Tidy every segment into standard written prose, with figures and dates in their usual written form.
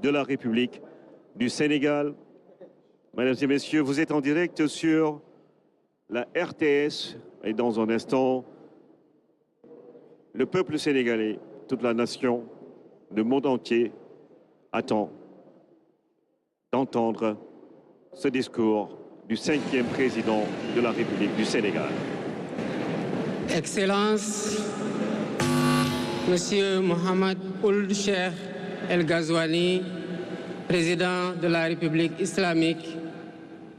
de la République du Sénégal. Mesdames et messieurs, vous êtes en direct sur la RTS et dans un instant, le peuple sénégalais, toute la nation, le monde entier attend d'entendre ce discours du 5e président de la République du Sénégal. Excellences, Monsieur Mohamed Ould Cheikh El Ghazouani, président de la République islamique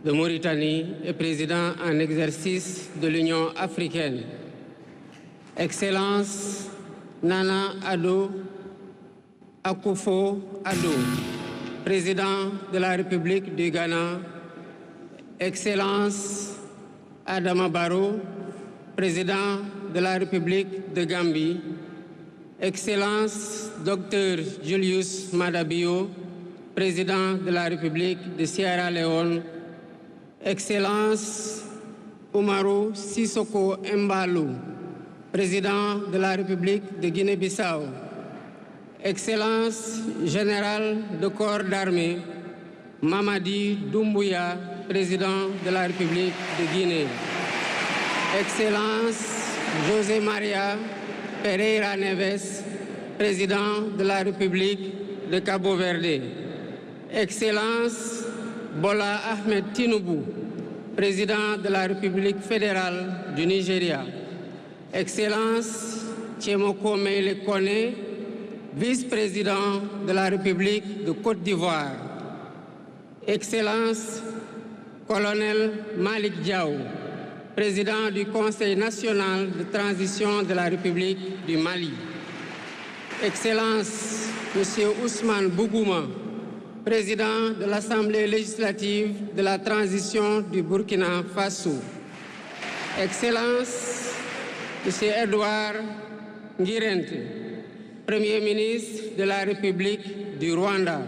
de Mauritanie et président en exercice de l'Union africaine. Excellence Nana Addo Akufo-Addo, président de la République du Ghana. Excellence Adama Barrow, président de la République de Gambie. Excellence Dr Julius Maada Bio, président de la République de Sierra Leone. Excellence Umaru Sissoko Embalou, président de la République de Guinée-Bissau. Excellence Général de corps d'armée Mamadi Doumbouya, président de la République de Guinée. Excellence José Maria Pereira Neves, président de la République de Cabo Verde. Excellence Bola Ahmed Tinubu, président de la République fédérale du Nigeria. Excellence Tchemoko Meïle Kone, vice-président de la République de Côte d'Ivoire. Excellence Colonel Malik Diaw, président du Conseil national de transition de la République du Mali. Excellence Monsieur Ousmane Bougouma, président de l'Assemblée législative de la transition du Burkina Faso. Excellence Monsieur Edouard Ngirente, Premier ministre de la République du Rwanda.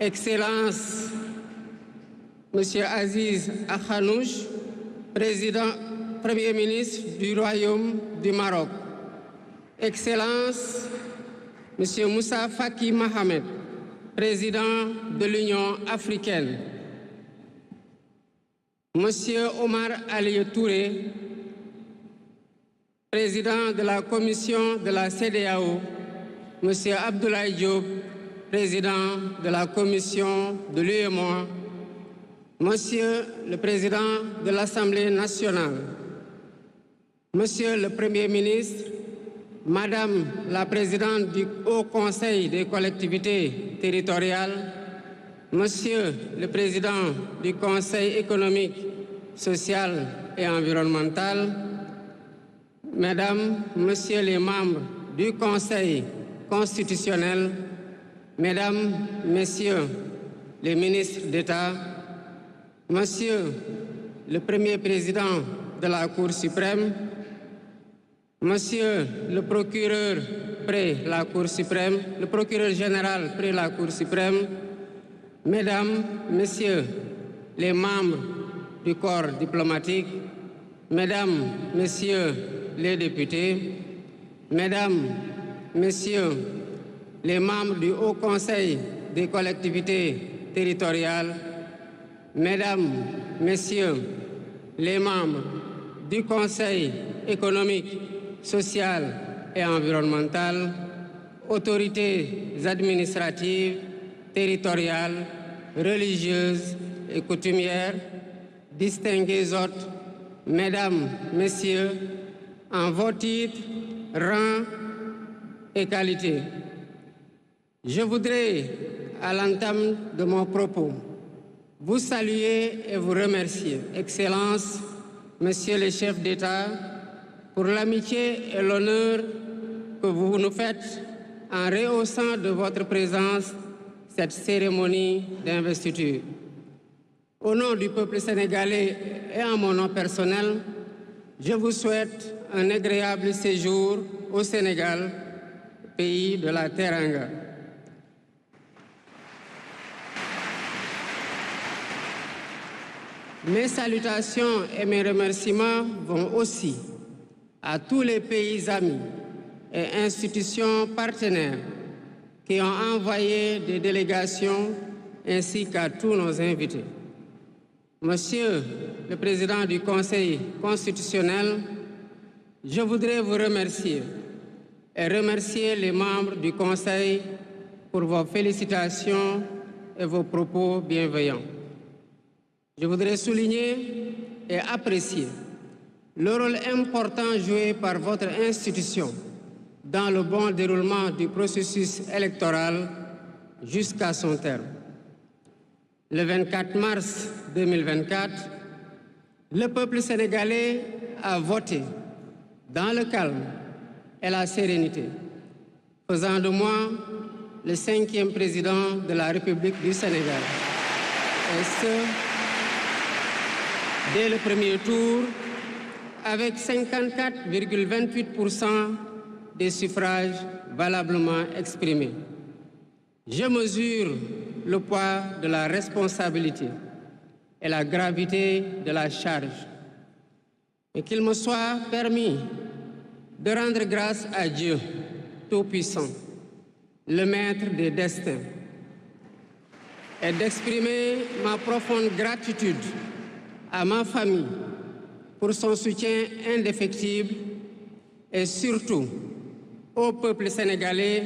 Excellence Monsieur Aziz Akhanouch, Premier ministre du Royaume du Maroc. Excellence Monsieur Moussa Faki Mohamed, président de l'Union africaine. Monsieur Omar Ali Touré, président de la commission de la CEDEAO. Monsieur Abdoulaye Diop, président de la commission de l'UEMOA. Monsieur le président de l'Assemblée nationale. Monsieur le Premier ministre, Madame la présidente du Haut Conseil des collectivités territoriales, Monsieur le président du Conseil économique, social et environnemental, Mesdames, Messieurs les membres du Conseil constitutionnel, Mesdames, Messieurs les ministres d'État, Monsieur le Premier président de la Cour suprême, Monsieur le procureur près la Cour suprême, le procureur général près la Cour suprême, Mesdames, Messieurs les membres du corps diplomatique, Mesdames, Messieurs les députés, Mesdames, Messieurs les membres du Haut Conseil des collectivités territoriales, Mesdames, Messieurs les membres du Conseil économique, social et environnemental, autorités administratives, territoriales, religieuses et coutumières, distingués hôtes, Mesdames, Messieurs, en vos titres, rangs et qualités. Je voudrais, à l'entame de mon propos, vous saluer et vous remercier, Excellences, Messieurs les chefs d'État, pour l'amitié et l'honneur que vous nous faites en rehaussant de votre présence cette cérémonie d'investiture. Au nom du peuple sénégalais et en mon nom personnel, je vous souhaite un agréable séjour au Sénégal, pays de la Teranga. Mes salutations et mes remerciements vont aussi à tous les pays amis et institutions partenaires qui ont envoyé des délégations ainsi qu'à tous nos invités. Monsieur le Président du Conseil constitutionnel, je voudrais vous remercier et remercier les membres du Conseil pour vos félicitations et vos propos bienveillants. Je voudrais souligner et apprécier le rôle important joué par votre institution dans le bon déroulement du processus électoral jusqu'à son terme. Le 24 mars 2024, le peuple sénégalais a voté dans le calme et la sérénité, faisant de moi le 5e président de la République du Sénégal. Et ce, dès le premier tour, avec 54,28% des suffrages valablement exprimés. Je mesure le poids de la responsabilité et la gravité de la charge. Et qu'il me soit permis de rendre grâce à Dieu Tout-Puissant, le Maître des destins, et d'exprimer ma profonde gratitude à ma famille pour son soutien indéfectible et surtout au peuple sénégalais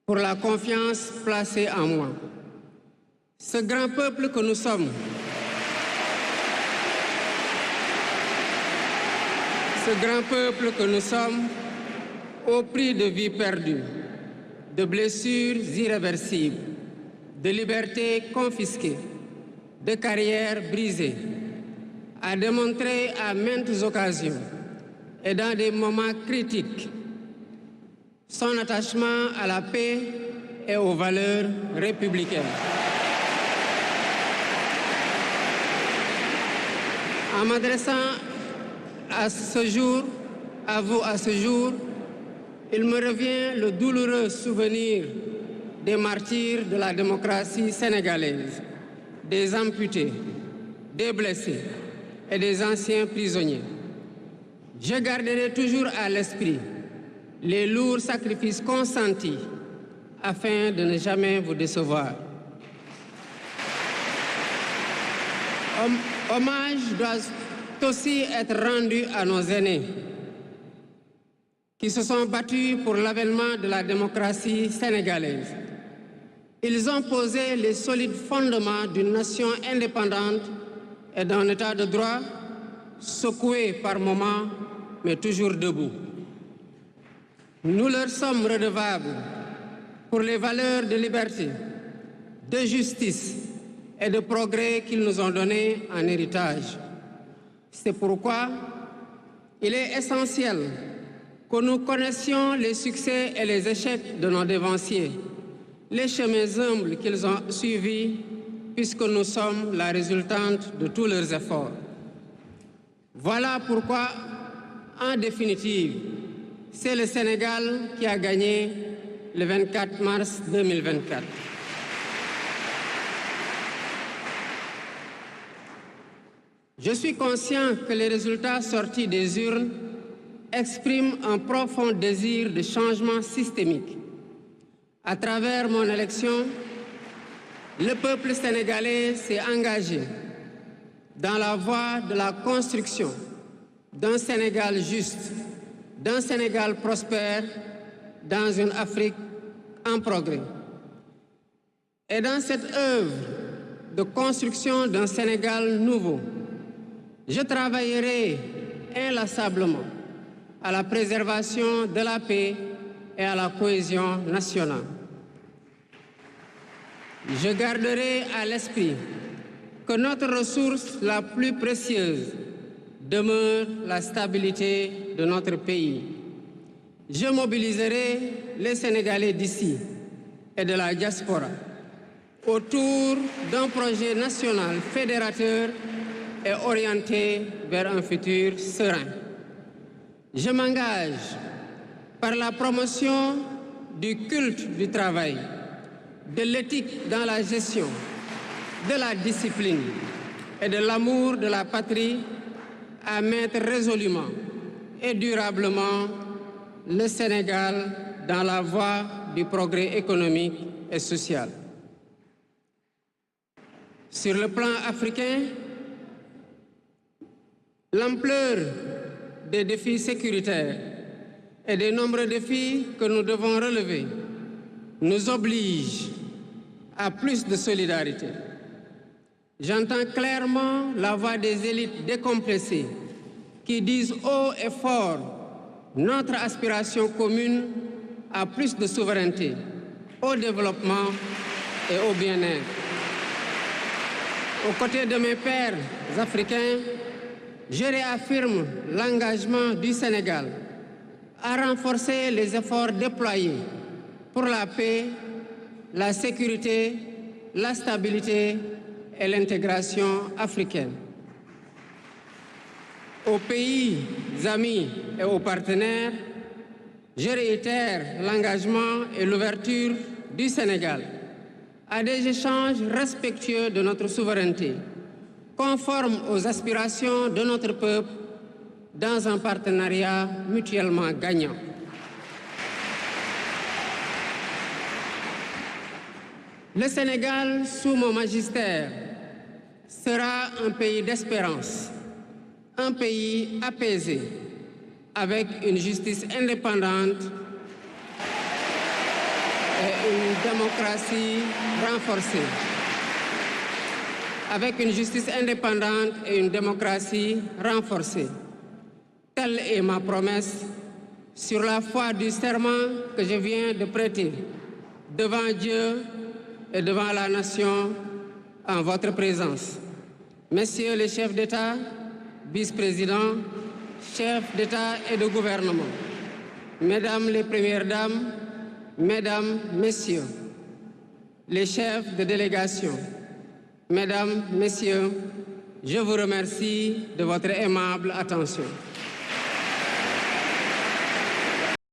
pour la confiance placée en moi. Ce grand peuple que nous sommes, au prix de vies perdues, de blessures irréversibles, de libertés confisquées, de carrières brisées, a démontré à maintes occasions et dans des moments critiques son attachement à la paix et aux valeurs républicaines. En m'adressant à vous à ce jour, il me revient le douloureux souvenir des martyrs de la démocratie sénégalaise, des amputés, des blessés et des anciens prisonniers. Je garderai toujours à l'esprit les lourds sacrifices consentis afin de ne jamais vous décevoir. Hommage doit aussi être rendu à nos aînés qui se sont battus pour l'avènement de la démocratie sénégalaise. Ils ont posé les solides fondements d'une nation indépendante et d'un état de droit secoué par moments, mais toujours debout. Nous leur sommes redevables pour les valeurs de liberté, de justice et de progrès qu'ils nous ont données en héritage. C'est pourquoi il est essentiel que nous connaissions les succès et les échecs de nos dévanciers, les chemins humbles qu'ils ont suivis, puisque nous sommes la résultante de tous leurs efforts. Voilà pourquoi, en définitive, c'est le Sénégal qui a gagné le 24 mars 2024. Je suis conscient que les résultats sortis des urnes expriment un profond désir de changement systémique. À travers mon élection, le peuple sénégalais s'est engagé dans la voie de la construction d'un Sénégal juste, d'un Sénégal prospère, dans une Afrique en progrès. Et dans cette œuvre de construction d'un Sénégal nouveau, je travaillerai inlassablement à la préservation de la paix et à la cohésion nationale. Je garderai à l'esprit que notre ressource la plus précieuse demeure la stabilité de notre pays. Je mobiliserai les Sénégalais d'ici et de la diaspora autour d'un projet national fédérateur et orienté vers un futur serein. Je m'engage par la promotion du culte du travail, de l'éthique dans la gestion, de la discipline et de l'amour de la patrie à mettre résolument et durablement le Sénégal dans la voie du progrès économique et social. Sur le plan africain, l'ampleur des défis sécuritaires et des nombreux défis que nous devons relever nous oblige à plus de solidarité. J'entends clairement la voix des élites décompressées qui disent haut et fort notre aspiration commune à plus de souveraineté, au développement et au bien-être. Aux côtés de mes pairs africains, je réaffirme l'engagement du Sénégal à renforcer les efforts déployés pour la paix, la sécurité, la stabilité et l'intégration africaine. Aux pays amis et aux partenaires, je réitère l'engagement et l'ouverture du Sénégal à des échanges respectueux de notre souveraineté, conformes aux aspirations de notre peuple, dans un partenariat mutuellement gagnant. Le Sénégal, sous mon magistère, sera un pays d'espérance, un pays apaisé, avec une justice indépendante et une démocratie renforcée. Avec une justice indépendante et une démocratie renforcée. Telle est ma promesse sur la foi du serment que je viens de prêter devant Dieu et devant la nation en votre présence. Messieurs les chefs d'État, vice-présidents, chefs d'État et de gouvernement, Mesdames les Premières Dames, Mesdames, Messieurs, les chefs de délégation, Mesdames, Messieurs, je vous remercie de votre aimable attention.